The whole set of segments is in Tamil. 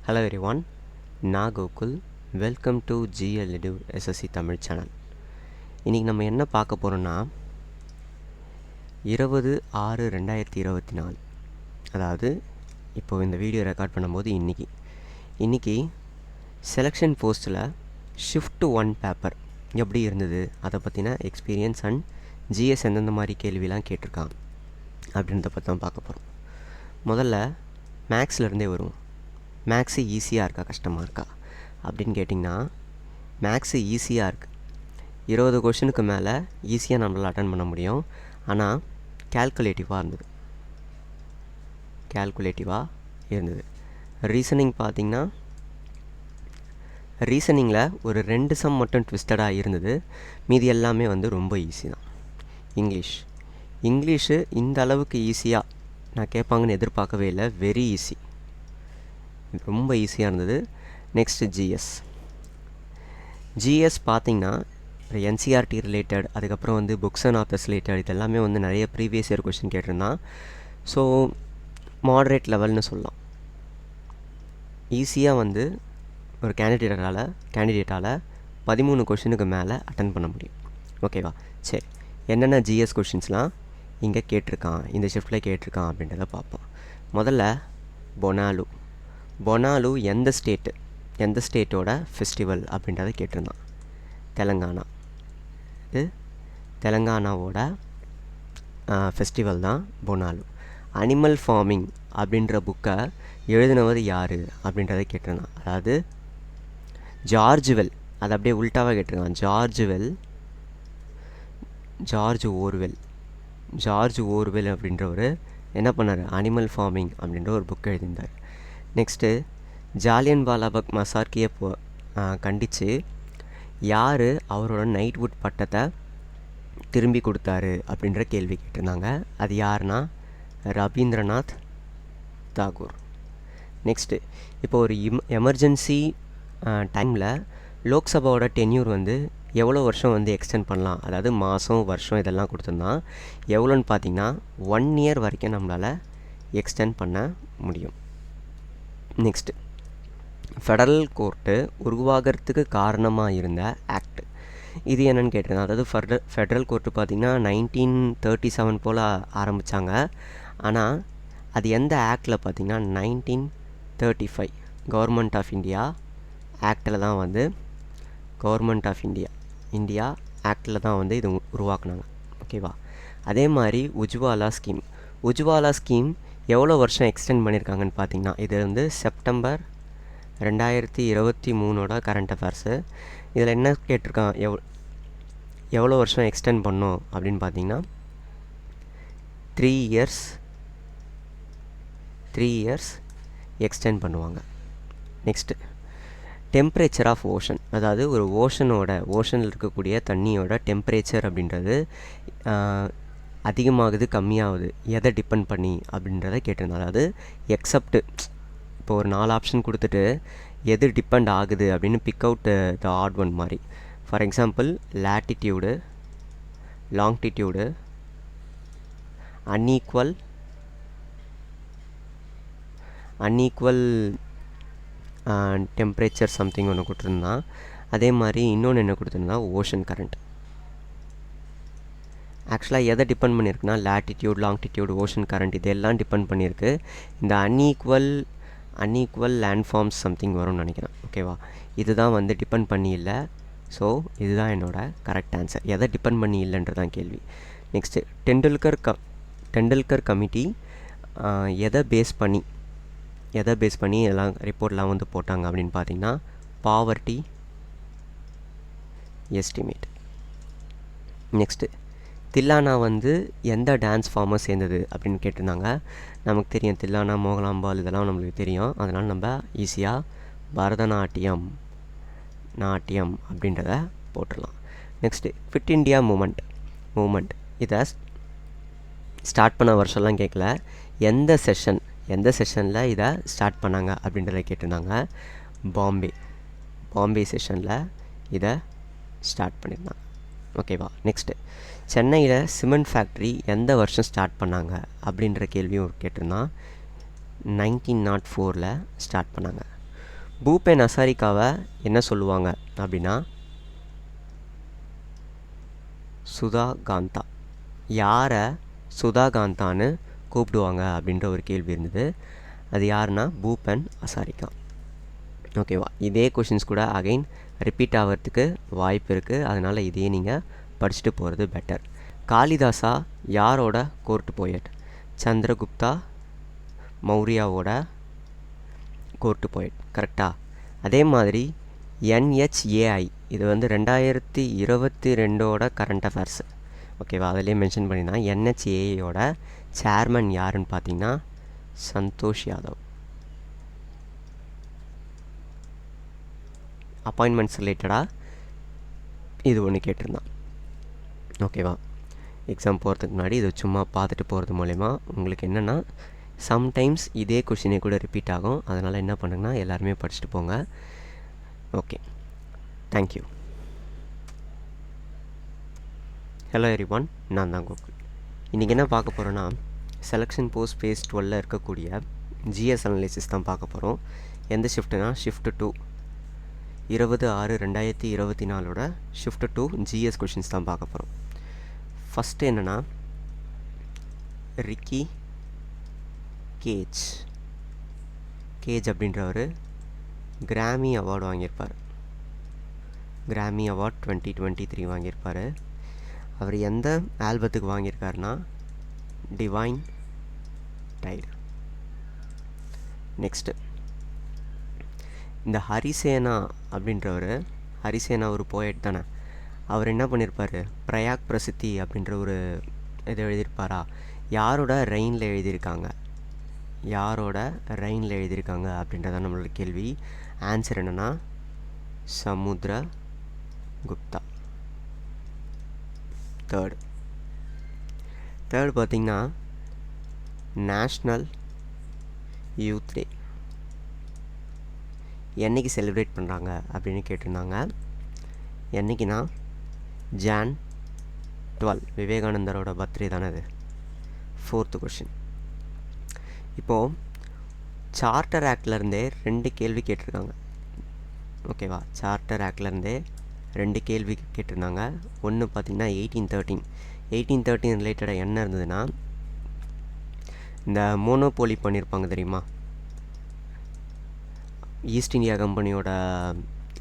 Hello everyone, நான் Gokul. Welcome to GL Edu SSC Tamil channel. இன்றைக்கி நம்ம என்ன பார்க்க போகிறோன்னா 20/6/2024, அதாவது இப்போது இந்த வீடியோ ரெக்கார்ட் பண்ணும்போது இன்றைக்கி செலெக்ஷன் போஸ்ட்டில் ஷிஃப்ட் 1 பேப்பர் எப்படி இருந்தது, அதை பற்றின எக்ஸ்பீரியன்ஸ் அண்ட் ஜிஎஸ் எந்தெந்த மாதிரி கேள்விலாம் கேட்டிருக்கான் அப்படின்றத பற்றி தான் பார்க்க போகிறோம். முதல்ல மேக்ஸ்லேருந்தே வருவோம். மேக்ஸு ஈஸியாக இருக்கா கஷ்டமாக இருக்கா அப்படின்னு கேட்டிங்கன்னா, மேக்ஸு ஈஸியாக இருக்குது. 20 கொஷனுக்கு மேலே ஈஸியாக நம்மளால் அட்டன் பண்ண முடியும். ஆனால் கேல்குலேட்டிவாக இருந்தது. ரீசனிங் பார்த்திங்கன்னா, ரீசனிங்கில் ஒரு 2 சம் மட்டும் ட்விஸ்டடாக இருந்தது. மீதி எல்லாமே ரொம்ப ஈஸி தான். இங்கிலீஷு இந்த அளவுக்கு ஈஸியாக நான் கேட்பாங்கன்னு எதிர்பார்க்கவே இல்லை. வெரி ஈஸி, ரொம்ப ஈஸியாக இருந்தது. நெக்ஸ்ட்டு ஜிஎஸ் பார்த்திங்கன்னா என்சிஆர்டி ரிலேட்டட், அதுக்கப்புறம் புக்ஸ் அண்ட் ஆத்தர்ஸ் ரிலேட்டட், இது எல்லாமே நிறைய ப்ரீவியஸ் இயர் கொஷின் கேட்டிருந்தான். ஸோ மாடரேட் லெவல்னு சொல்லலாம். ஈஸியாக ஒரு கேண்டிடேட்டால் 13 கொஷினுக்கு மேலே அட்டன் பண்ண முடியும். ஓகேவா? சரி, என்னென்ன ஜிஎஸ் கொஷின்ஸ்லாம் இங்கே கேட்டிருக்கான், இந்த ஷிஃப்ட்டில் கேட்டிருக்கான் அப்படின்றத பார்ப்போம். முதல்ல பொனாலு எந்த ஸ்டேட்டோட ஃபெஸ்டிவல் அப்படின்றத கேட்டிருந்தான். தெலங்கானா. இது தெலங்கானாவோட ஃபெஸ்டிவல் தான் பொனாலு. அனிமல் ஃபார்மிங் அப்படின்ற புக்கை எழுதினவர் யார் அப்படின்றத கேட்டிருந்தான். அதாவது ஜார்ஜ்வெல், அதை அப்படியே உல்ட்டாவாக கேட்டிருக்கான். ஜார்ஜ் ஓர்வெல் அப்படின்றவர் என்ன பண்ணார், அனிமல் ஃபார்மிங் அப்படின்ற ஒரு புக் எழுதியிருந்தார். நெக்ஸ்ட்டு ஜாலியன் வாலாபாக் மசார்க்கியை கண்டித்து யார் அவரோட நைட்வுட் பட்டத்தை திரும்பி கொடுத்தாரு அப்படின்ற கேள்வி கேட்டிருந்தாங்க. அது யாருன்னா ரவீந்திரநாத் தாகூர். நெக்ஸ்ட்டு இப்போ ஒரு எமர்ஜென்சி டைமில் லோக்சபாவோட டென்யூர் எவ்வளோ வருஷம் எக்ஸ்டெண்ட் பண்ணலாம், அதாவது மாதம் வருஷம் இதெல்லாம் கொடுத்துருந்தான். எவ்வளோன்னு பார்த்தீங்கன்னா 1 இயர் வரைக்கும் நம்மளால் எக்ஸ்டெண்ட் பண்ண முடியும். நெக்ஸ்ட்டு ஃபெடரல் கோர்ட்டு உருவாகிறதுக்கு காரணமாக இருந்த ஆக்ட், இது என்னென்னு கேட்டிருந்தேன். அதாவது ஃபெடரல் கோர்ட்டு பார்த்திங்கன்னா 1937 போல் ஆரம்பித்தாங்க. ஆனால் அது எந்த ஆக்டில் பார்த்திங்கன்னா 1935 கவர்மெண்ட் ஆஃப் இந்தியா ஆக்டில் தான் கவர்மெண்ட் ஆஃப் இந்தியா ஆக்டில் தான் இது உருவாக்குனாங்க. ஓகேவா? அதே மாதிரி உஜ்வாலா ஸ்கீம் எவ்வளோ வருஷம் எக்ஸ்டெண்ட் பண்ணியிருக்காங்கன்னு பார்த்தீங்கன்னா, இது செப்டம்பர் 2023 கரண்ட் அஃபேர்ஸு. இதில் என்ன கேட்டிருக்கான், எவ்வளோ வருஷம் எக்ஸ்டெண்ட் பண்ணோம் அப்படின்னு பார்த்தீங்கன்னா 3 இயர்ஸ் எக்ஸ்டெண்ட் பண்ணுவாங்க. நெக்ஸ்ட்டு டெம்பரேச்சர் ஆஃப் ஓஷன், அதாவது ஒரு ஓஷனில் இருக்கக்கூடிய தண்ணியோட டெம்பரேச்சர் அப்படின்றது அதிகமாகுது கம்மியாகுது எதை டிபெண்ட் பண்ணி அப்படின்றத கேட்டிருந்தாங்க. அதாவது எக்ஸப்ட் இப்போ ஒரு 4 ஆப்ஷன் கொடுத்துட்டு எது டிபெண்ட் ஆகுது அப்படின்னு pick out the odd one மாதிரி. For example latitude, longitude, unequal temperature something ஒன்று கொடுத்துருந்தான். அதே மாதிரி இன்னொன்று என்ன கொடுத்துருந்தா ஓஷன் கரண்ட். ஆக்சுவலாக எதை டிபெண்ட் பண்ணியிருக்குன்னா லேட்டிடியூட், லாங்கிடியூட், ஓஷன் கரண்ட் இதெல்லாம் டிபெண்ட் பண்ணியிருக்கு. இந்த அன்ஈக்குவல் லேண்ட்ஃபார்ம்ஸ் சம்திங் வரும்னு நினைக்கிறேன். ஓகேவா? இதுதான் டிபெண்ட் பண்ணி இல்லை. ஸோ இதுதான் என்னோடய கரெக்ட் ஆன்சர். எதை டிபெண்ட் பண்ணி இல்லைன்றதான் கேள்வி. நெக்ஸ்ட்டு டெண்டுல்கர் கமிட்டி எதை பேஸ் பண்ணி எல்லாம் ரிப்போர்ட்லாம் போட்டாங்க அப்படின்னு பார்த்தீங்கன்னா பாவர்ட்டி எஸ்டிமேட். நெக்ஸ்ட்டு தில்லானா எந்த டான்ஸ் ஃபார்மை சேர்ந்தது அப்படின்னு கேட்டிருந்தாங்க. நமக்கு தெரியும் தில்லானா, மோகலாம்பால் இதெல்லாம் நம்மளுக்கு தெரியும். அதனால் நம்ம ஈஸியாக பரதநாட்டியம் அப்படின்றத போட்டுடலாம். நெக்ஸ்ட்டு ஃபிட் இண்டியா மூமெண்ட் இதை ஸ்டார்ட் பண்ண வருஷம்லாம் கேட்கல, எந்த செஷனில் இதை ஸ்டார்ட் பண்ணாங்க அப்படின்றத கேட்டிருந்தாங்க. பாம்பே செஷனில் இதை ஸ்டார்ட் பண்ணியிருந்தாங்க. ஓகேவா? நெக்ஸ்ட்டு சென்னையில் சிமெண்ட் ஃபேக்ட்ரி எந்த வருஷம் ஸ்டார்ட் பண்ணாங்க அப்படின்ற கேள்வியும் கேட்டிருந்தான். 1904 ஸ்டார்ட் பண்ணாங்க. பூபென் ஹசாரிகாவை என்ன சொல்லுவாங்க அப்படின்னா சுதா காந்தா. யாரை சுதா காந்தான்னு கூப்பிடுவாங்க அப்படின்ற ஒரு கேள்வி இருந்தது. அது யாருன்னா பூபென் ஹசாரிகா. ஓகேவா? இதே கொஷின்ஸ் கூட அகைன் ரிப்பீட் ஆகிறதுக்கு வாய்ப்பு இருக்குது. அதனால் இதையே நீங்கள் படிச்சுட்டு போகிறது பெட்டர். காளிதாசா யாரோட கோர்ட் போயட்? சந்திரகுப்தா மௌரியாவோட கோர்ட் போயட். கரெக்டாக? அதே மாதிரி NHAI இது வந்து 2022 கரண்ட் அஃபேர்ஸ். ஓகேவா? அதிலே மென்ஷன் பண்ணியிருந்தாங்க. NHAIயோட சேர்மன் யாருன்னு பார்த்தீங்கன்னா சந்தோஷ் யாதவ். அப்பாயின்மெண்ட்ஸ் ரிலேட்டடாக இது ஒன்று கேட்டிருந்தான். ஓகேவா? எக்ஸாம் போகிறதுக்கு முன்னாடி இது சும்மா பார்த்துட்டு போகிறது மூலயமா உங்களுக்கு என்னென்னா சம்டைம்ஸ் இதே கொஷினே கூட ரிப்பீட் ஆகும். அதனால் என்ன பண்ணுங்கன்னா எல்லாருமே படிச்சுட்டு போங்க. Okay, thank you. ஹலோ எவ்ரிவன், நான் தான் கோகுல். இன்றைக்கி என்ன பார்க்க போகிறோன்னா செலெக்ஷன் போஸ்ட் ஃபேஸ் 12 இருக்கக்கூடிய ஜிஎஸ் அனலைசிஸ் தான் பார்க்க போகிறோம். எந்த ஷிஃப்ட்டுனா ஷிஃப்ட் 2 20/6/2024 ஷிஃப்ட் 2 ஜிஎஸ் கொஷின்ஸ் தான் பார்க்க போகிறோம். ஃபஸ்ட்டு என்னென்னா ரிக்கி கேஜ் அப்படின்றவர் கிராமி அவார்டு வாங்கியிருப்பார். கிராமி அவார்ட் 2023 வாங்கியிருப்பார். அவர் எந்த ஆல்பத்துக்கு வாங்கியிருக்காருன்னா டிவைன் டைட். நெக்ஸ்ட்டு இந்த ஹரிசேனா அப்படின்றவர், ஹரிசேனா ஒரு போயட் தானே, அவர் என்ன பண்ணியிருப்பார்? பிரயாக் பிரசித்தி அப்படின்ற ஒரு இது எழுதியிருப்பாரா? யாரோட ரெயினில் எழுதியிருக்காங்க அப்படின்றதான் நம்மளோட கேள்வி. ஆன்சர் என்னென்னா சமுத்திர குப்தா. தேர்டு பார்த்திங்கன்னா நேஷ்னல் யூத் டே என்றைக்கு செலிப்ரேட் பண்ணுறாங்க அப்படின்னு கேட்டிருந்தாங்க. என்றைக்குன்னா Jan 12, விவேகானந்தரோட பர்த்டே தானே அது. 4th question. இப்போது சார்ட்டர் ஆக்ட்லேருந்தே 2 கேள்வி கேட்டிருக்காங்க. ஓகேவா? சார்ட்டர் ஆக்ட்லேருந்தே 2 கேள்வி கேட்டிருந்தாங்க. ஒன்று பார்த்திங்கன்னா 1813 ரிலேட்டடாக என்ன இருந்ததுன்னா இந்த மோனோபோலி பண்ணியிருப்பாங்க தெரியுமா? ஈஸ்ட் இந்தியா கம்பெனியோட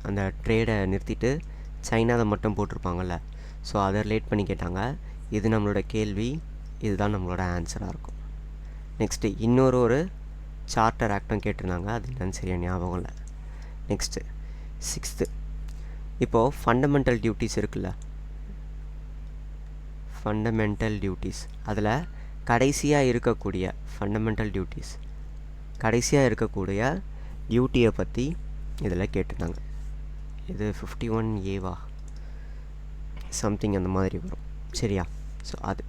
அந்த ட்ரேடை நிறுத்திட்டு சைனாவை மட்டும் போட்டிருப்பாங்கள்ல, ஸோ அதை ரிலேட் பண்ணி கேட்டாங்க. இது நம்மளோட கேள்வி, இதுதான் நம்மளோட ஆன்சராக இருக்கும். நெக்ஸ்ட்டு இன்னொரு சார்ட்டர் ஆக்டும் கேட்டிருந்தாங்க. அது என்னன்னு சரியாக ஞாபகம் இல்லை. நெக்ஸ்ட்டு 6th இப்போது ஃபண்டமெண்டல் டியூட்டிஸ் இருக்குல்ல, ஃபண்டமெண்டல் டியூட்டிஸ் அதில் கடைசியாக இருக்கக்கூடிய டியூட்டியை பற்றி இதில் கேட்டிருந்தாங்க. இது 51A சம்திங் அந்த மாதிரி வரும். சரியா? ஸோ அது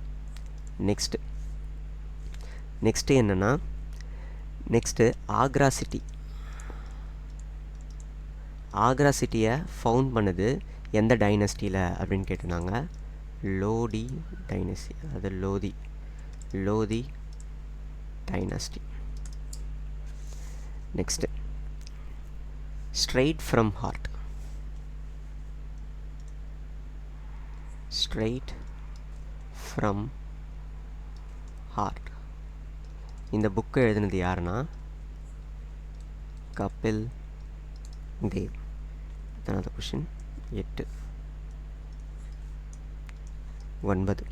நெக்ஸ்ட்டு என்னென்னா ஆக்ரா சிட்டியை ஃபவுண்ட் பண்ணது எந்த டைனஸ்டியில் அப்படின்னு கேட்டிருந்தாங்க. லோதி டைனஸ்டி. அது Lodi dynasty. Next straight from heart இந்த புக்கை எழுதினது யாருன்னா கபில் தேவ். அதாவது கொஷின் 8. 9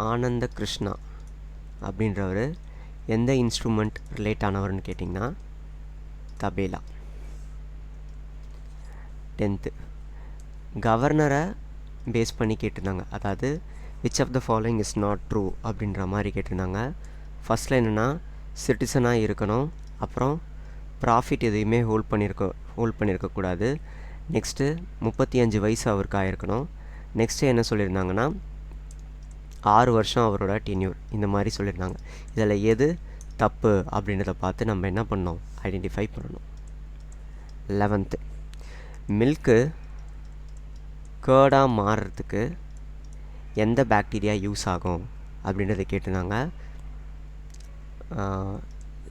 ஆனந்த கிருஷ்ணா அப்படின்றவர் எந்த இன்ஸ்ட்ருமெண்ட் ரிலேட் ஆனவர்னு கேட்டிங்கன்னா தபேலா. 10th கவர்னரை பேஸ் பண்ணி கேட்டிருந்தாங்க. அதாவது which of the following is not true அப்படின்ற மாதிரி கேட்டிருந்தாங்க. ஃபஸ்ட்டில் என்னென்னா சிட்டிசனாக இருக்கணும், அப்புறம் ப்ராஃபிட் எதையுமே ஹோல்ட் பண்ணியிருக்கக்கூடாது. நெக்ஸ்ட்டு 35 வயசு அவருக்கு ஆகிருக்கணும். நெக்ஸ்ட்டு என்ன சொல்லியிருந்தாங்கன்னா 6 வருஷம் அவரோட டென்யூர், இந்த மாதிரி சொல்லியிருந்தாங்க. இதில் எது தப்பு அப்படின்றத பார்த்து நம்ம என்ன பண்ணணும்? ஐடென்டிஃபை பண்ணணும். 11th மில்க்கு கேர்டாக மாறுறதுக்கு எந்த பாக்டீரியா யூஸ் ஆகும் அப்படின்றத கேட்டிருந்தாங்க.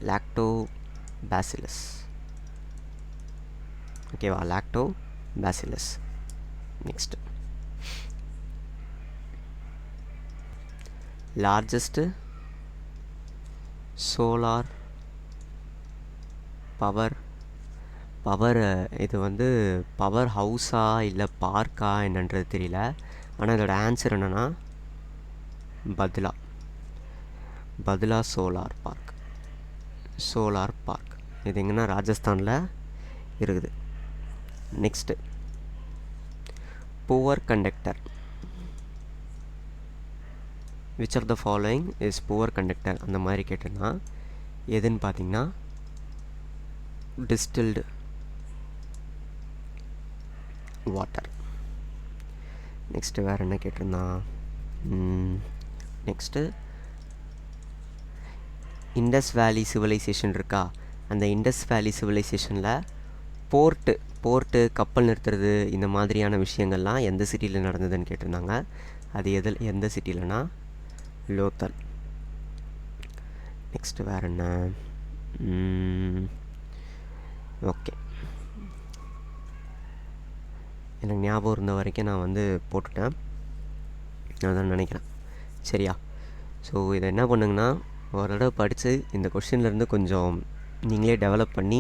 லாக்டோபாசிலஸ். ஓகேவா, Lactobacillus. Next, largest solar power இது வந்து பவர் ஹவுஸா இல்லை பார்க்கா என்னன்றது தெரியல. ஆனால் இதோட ஆன்சர் என்னென்னா பத்லா சோலார் பார்க். இது எங்கன்னா ராஜஸ்தானில் இருக்குது. Next, poor conductor. Which of the following is poor conductor அந்த மாதிரி கேட்டேன்னா எதுன்னு பார்த்தீங்கன்னா டிஸ்டில்டு வாட்டர். நெக்ஸ்ட்டு வேறு என்ன கேட்டிருந்தான்? நெக்ஸ்ட்டு, இண்டஸ் வேலி சிவிலைசேஷன் இருக்கா, அந்த இண்டஸ் வேலி சிவிலைசேஷனில் போர்ட்டு கப்பல் நிறுத்துறது இந்த மாதிரியான விஷயங்கள்லாம் எந்த சிட்டியில் நடந்ததுன்னு கேட்டிருந்தாங்க. அது எந்த சிட்டிலனா லோத்தல். நெக்ஸ்ட்டு வேறு என்ன? ஓகே, எனக்கு ஞாபகம் இருந்த வரைக்கும் நான் வந்து போட்டுட்டேன், அதான் நினைக்கிறேன். சரியா? ஸோ இதை என்ன பண்ணுங்கன்னா ஒரு தடவை படித்து இந்த கொஷின்லேருந்து கொஞ்சம் நீங்களே டெவலப் பண்ணி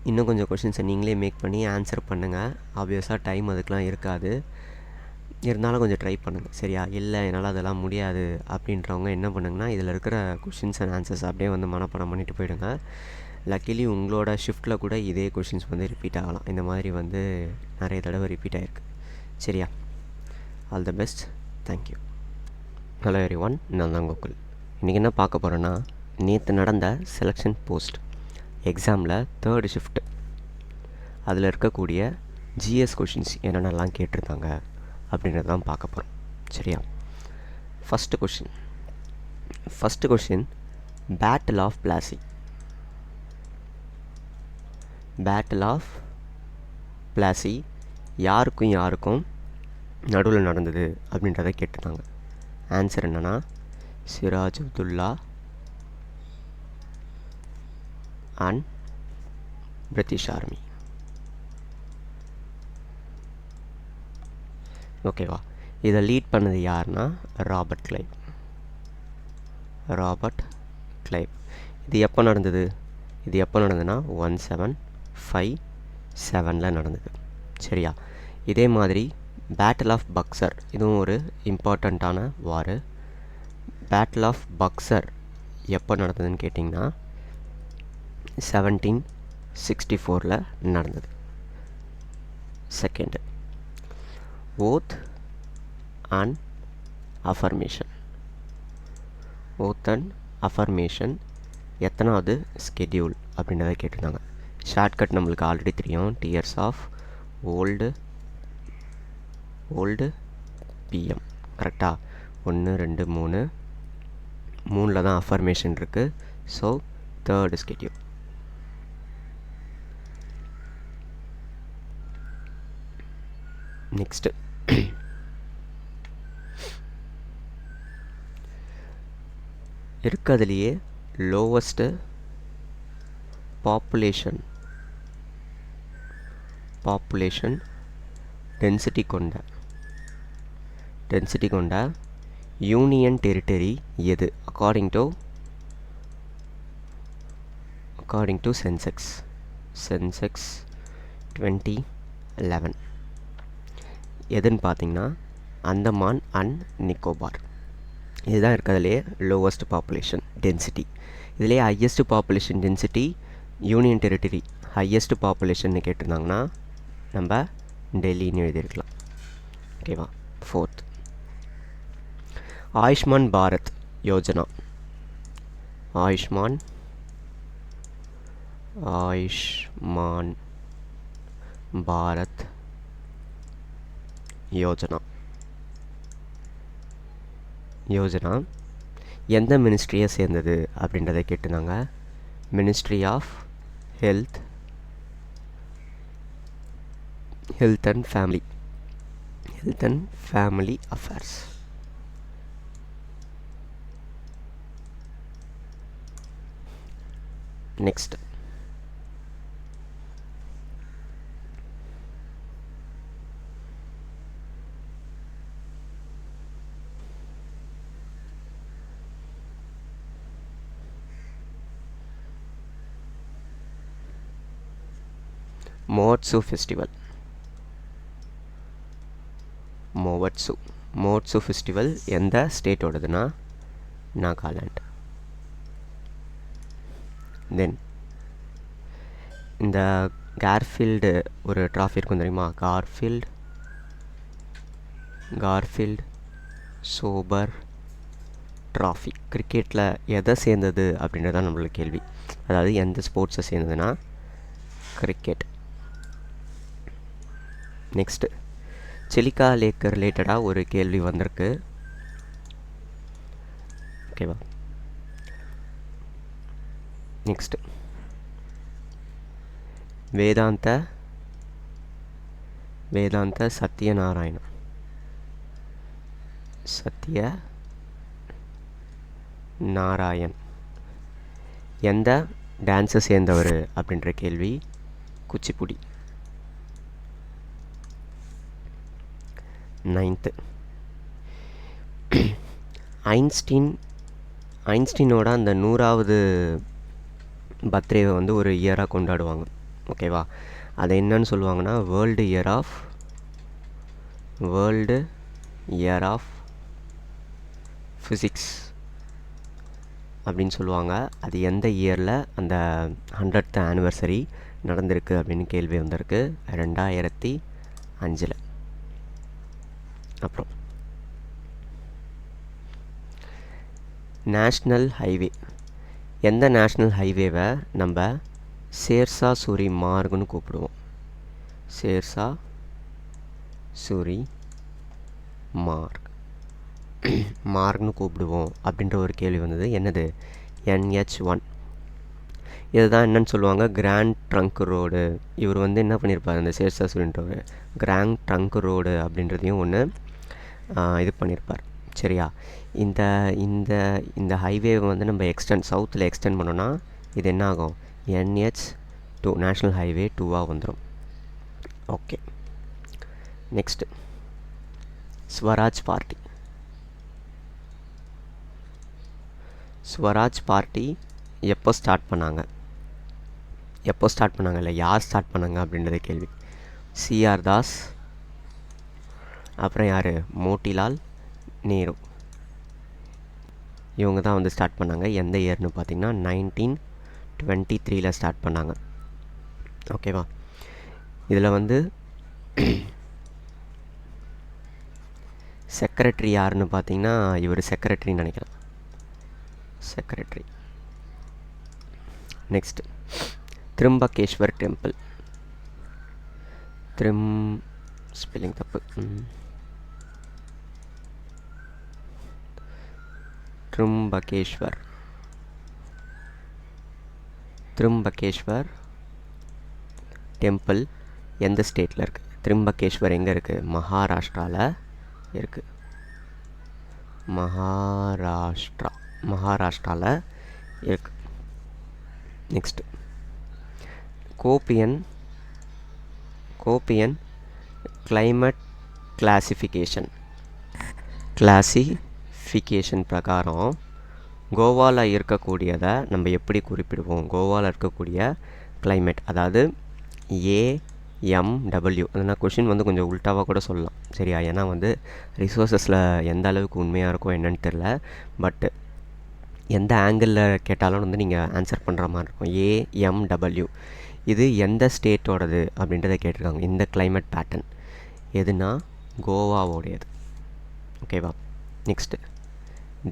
இன்னும் கொஞ்சம் கொஷின்ஸை நீங்களே மேக் பண்ணி ஆன்சர் பண்ணுங்கள். ஆப்வியஸாக டைம் அதுக்கெலாம் இருக்காது, இருந்தாலும் கொஞ்சம் ட்ரை பண்ணுங்கள். சரியா? இல்லை என்னால் அதெல்லாம் முடியாது அப்படின்றவங்க என்ன பண்ணுங்கன்னா இதில் இருக்கிற கொஷின்ஸ் அண்ட் ஆன்சர்ஸ் அப்படியே வந்து மனப்பாடம் பண்ணிட்டு போயிடுங்க. லக்கிலி உங்களோட ஷிஃப்ட்டில் கூட இதே கொஷின்ஸ் வந்து ரிப்பீட் ஆகலாம். இந்த மாதிரி வந்து நிறைய தடவை ரிப்பீட் ஆகிருக்கு. சரியா? All the best. Thank you. Hello everyone, நான் தான் கோகுல். இன்றைக்கி என்ன பார்க்க போகிறேன்னா, நேற்று நடந்த செலெக்ஷன் போஸ்ட் எக்ஸாமில் 3rd ஷிஃப்ட் அதில் இருக்கக்கூடிய ஜிஎஸ் கொஷின்ஸ் என்னென்னலாம் கேட்டிருந்தாங்க அப்படின்றது தான் பார்க்க போகிறோம். சரியா? First question, battle of Plassey யாருக்கும் நடுவில் நடந்தது அப்படின்றத கேட்டிருந்தாங்க. ஆன்சர் என்னென்னா சிராஜுத்தௌலா அண்ட் பிரிட்டிஷ் ஆர்மி. ஓகேவா? இதை லீட் பண்ணது யாருன்னா ராபர்ட் கிளைவ். இது எப்போ நடந்ததுன்னா 1757 நடந்தது. சரியா? இதே மாதிரி பேட்டில் ஆஃப் பக்சர், இதுவும் ஒரு இம்பார்ட்டண்ட்டான வார். பேட்டில் ஆஃப் பக்சர் எப்போ நடந்ததுன்னு கேட்டிங்கன்னா 1764 நடந்தது. செகண்டு, ஓத் அண்ட் அஃபர்மேஷன் எத்தனாவது ஸ்கெடியூல் அப்படின்றத கேட்டிருந்தாங்க. ஷார்ட்கட் நம்மளுக்கு ஆல்ரெடி தெரியும், டியர்ஸ் ஆஃப் ஓல்டு பிஎம். கரெக்டாக? 1 2 3 தான் அஃபர்மேஷன் இருக்குது. So 3rd schedule. நெக்ஸ்ட்டு, இருக்கிறதுலையே லோவஸ்ட்டு பாப்புலேஷன் டென்சிட்டி கொண்ட யூனியன் டெரிட்டரி எது அக்கார்டிங் டு சென்செக்ஸ் 2011? எதுன்னு பார்த்தீங்கன்னா அந்தமான் அண்ட் நிக்கோபார். இதுதான் இருக்கிறதுலே லோவஸ்ட் பாப்புலேஷன் டென்சிட்டி. இதிலே highest population density union territory highest population கேட்டிருந்தாங்கன்னா நம்ம டெல்லின்னு எழுதியிருக்கலாம். ஓகேவா? 4th, ஆயுஷ்மான் பாரத் யோஜனா. ஆயுஷ்மான் பாரத் யோஜனா எந்த மினிஸ்ட்ரியை சேர்ந்தது அப்படின்றத கேட்டிருந்தாங்க. Ministry of health and family affairs. Next Moatsu festival. Moatsu festival எந்த ஸ்டேட்டோடதுன்னா நாகாலாண்ட். தென் இந்த கார்ஃபீல்டு ஒரு ட்ராஃபி இருக்கும் தெரியுமா? கார்ஃபீல்டு சோபர் ட்ராஃபி கிரிக்கெட்டில் எதை சேர்ந்தது அப்படின்றதான் நம்மளுக்கு கேள்வி. அதாவது எந்த ஸ்போர்ட்ஸை சேர்ந்ததுன்னா கிரிக்கெட். நெக்ஸ்ட்டு சிலிக்கா லேக்கு ரிலேட்டடாக ஒரு கேள்வி வந்திருக்கு. ஓகேவா? நெக்ஸ்ட்டு வேதாந்த சத்யநாராயண் எந்த டான்ஸை சேர்ந்தவர் அப்படின்ற கேள்வி. குச்சிப்புடி. 9th ஐன்ஸ்டீனோட அந்த 100வது பர்த்டேவை வந்து ஒரு இயராக கொண்டாடுவாங்க. ஓகேவா? அதை என்னன்னு சொல்லுவாங்கன்னா வேர்ல்டு இயர் ஆஃப் ஃபிசிக்ஸ் அப்படின்னு சொல்லுவாங்க. அது எந்த இயரில் அந்த 100th ஆனிவர்சரி நடந்திருக்கு அப்படின்னு கேள்வி வந்திருக்கு. 2005. அப்புறம் நேஷ்னல் ஹைவே. எந்த நேஷ்னல் ஹைவேவை நம்ம ஷேர்ஷா சூரி மார்க்னு கூப்பிடுவோம்? ஷேர்ஷா சூரி மார்க்னு கூப்பிடுவோம் அப்படின்ற ஒரு கேள்வி வந்தது. என்னது? NH1. இதுதான் என்னன்னு சொல்லுவாங்க கிராண்ட் ட்ரங்க் ரோடு. இவர் வந்து என்ன பண்ணியிருப்பார், இந்த ஷேர்ஷா சூரின்றவர் கிராண்ட் ட்ரங்க் ரோடு அப்படின்றதையும் ஒன்று இது பண்ணியிருப்பார். சரியா? இந்த இந்த இந்த ஹைவேவை வந்து நம்ம சவுத்தில் எக்ஸ்டெண்ட் பண்ணோன்னா இது என்ன ஆகும்? NH2 நேஷ்னல் ஹைவே 2ஆக வந்துடும். ஓகே. நெக்ஸ்ட்டு ஸ்வராஜ் பார்ட்டி எப்போ ஸ்டார்ட் பண்ணாங்க இல்லை யார் ஸ்டார்ட் பண்ணாங்க அப்படின்றத கேள்வி. CR தாஸ், அப்புறம் யார்? மோட்டிலால் நேரு. இவங்க தான் வந்து ஸ்டார்ட் பண்ணாங்க. எந்த இயர்னு பார்த்தீங்கன்னா 1923 ஸ்டார்ட் பண்ணாங்க. ஓகேவா? இதில் வந்து செக்ரட்டரி யாருன்னு பார்த்தீங்கன்னா இவர் செக்ரட்டரின்னு நினைக்கிறேன். Next திரிம்பகேஸ்வர் temple. ஸ்பெல்லிங் தப்பு. திரிம்பகேஸ்வர் டெம்பிள் எந்த ஸ்டேட்டில் இருக்குது? திரிம்பகேஸ்வர் எங்கே இருக்குது? மகாராஷ்டிராவில் இருக்குது. மகாராஷ்டிராவில் இருக்குது. நெக்ஸ்ட்டு கோப்பியன் கிளைமேட் கிளாசிஃபிகேஷன் பிரகாரம் கோவாவில் இருக்கக்கூடியதை நம்ம எப்படி குறிப்பிடுவோம்? கோவாவில் இருக்கக்கூடிய கிளைமேட், அதாவது AMW. அதனால் கொஷின் வந்து கொஞ்சம் உல்ட்டாவாக கூட சொல்லலாம். சரியா? ஏன்னா வந்து ரிசோர்ஸஸில் எந்த அளவுக்கு உண்மையாக இருக்கும் என்னன்னு தெரில. பட்டு எந்த ஆங்கிளில் கேட்டாலும் வந்து நீங்கள் ஆன்சர் பண்ணுற மாதிரி இருக்கும். AMW இது எந்த ஸ்டேட்டோடது அப்படின்றத கேட்டிருக்காங்க. இந்த கிளைமேட் பேட்டர்ன் எதுனா கோவாவோடையது. ஓகேவா? நெக்ஸ்ட்டு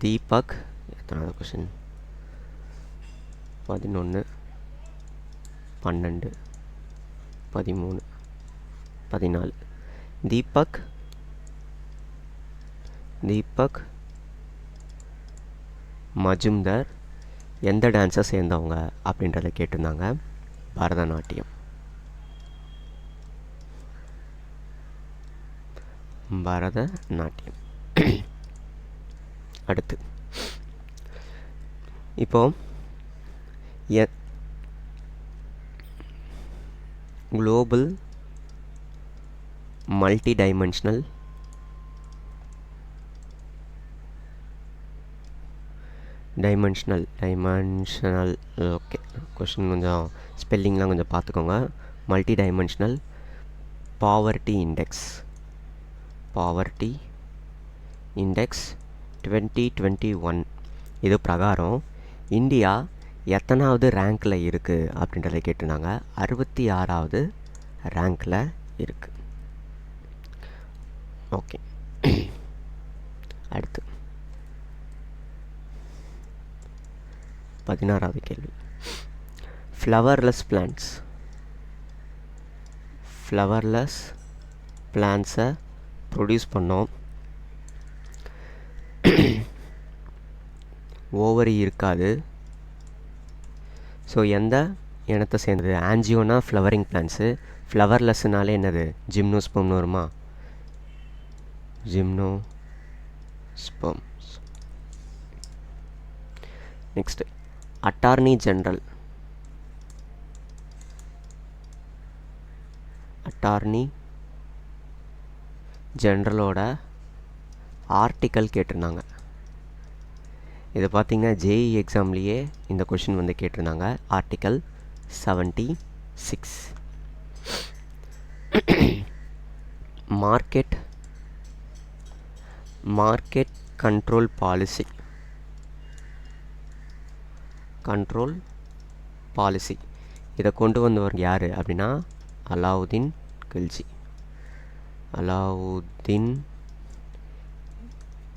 தீபக். எத்தனாவது கொஷின்? 11, 12, 13, 14. தீபக் மஜும்தர் எந்த டான்ஸை சேர்ந்தவங்க அப்படின்றத கேட்டிருந்தாங்க. பரதநாட்டியம். அடுத்து இப்போ global multi dimensional okay, question கொஞ்சம் ஸ்பெல்லிங்லாம் கொஞ்சம் பார்த்துக்கோங்க. மல்டி டைமென்ஷனல் பாவர்ட்டி இண்டெக்ஸ் 2021 இது பிரகாரம் இந்தியா எத்தனாவது ரேங்க்கில் இருக்குது அப்படின்றத கேட்டிருந்தாங்க. 66வது ரேங்க்கில் இருக்குது. ஓகே, அடுத்து 16வது கேள்வி. ஃப்ளவர்லெஸ் பிளான்ட்ஸை ப்ரொடியூஸ் பண்ணோம். ஓவரி இருக்காது. ஸோ எந்த இனத்தை சேர்ந்தது? ஆஞ்சியோனா ஃப்ளவரிங் பிளான்ட்ஸு. ஃப்ளவர்லெஸ்னாலே என்னது? ஜிம்னோஸ்பம்னு வருமா? ஜிம்னோஸ்பம்ஸ். நெக்ஸ்ட்டு அட்டார்னி ஜென்ரலோட ஆர்டிக்கல் கேட்டிருந்தாங்க. இதை பார்த்தீங்கன்னா ஜேஇ எக்ஸாம்லேயே இந்த கொஷின் வந்து கேட்டிருந்தாங்க. ஆர்டிக்கல் 76. மார்க்கெட் கண்ட்ரோல் பாலிசி இதை கொண்டு வந்தவர் யார் அப்படின்னா அலாவுதீன்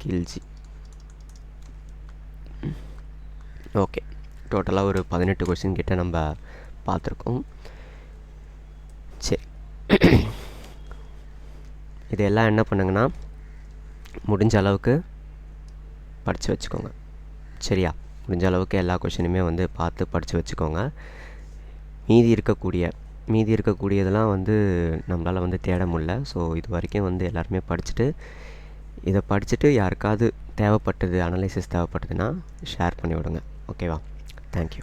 கில்ஜி. ஓகே, டோட்டலாக ஒரு 18 கொஸ்டின் கிட்ட நம்ம பார்த்துருக்கோம். சரி, இதெல்லாம் என்ன பண்ணுங்கன்னா முடிஞ்ச அளவுக்கு படித்து வச்சுக்கோங்க. சரியா? முடிஞ்ச அளவுக்கு எல்லா கொஷினுமே வந்து பார்த்து படித்து வச்சுக்கோங்க. மீதி இருக்கக்கூடியதெல்லாம் வந்து நம்மளால் வந்து தேட முடியல. ஸோ இது வரைக்கும் வந்து எல்லாருமே இதை படிச்சுட்டு யாருக்காவது அனலைசிஸ் தேவைப்பட்டதுன்னா ஷேர் பண்ணி விடுங்க. ஓகேவா? தேங்க்யூ.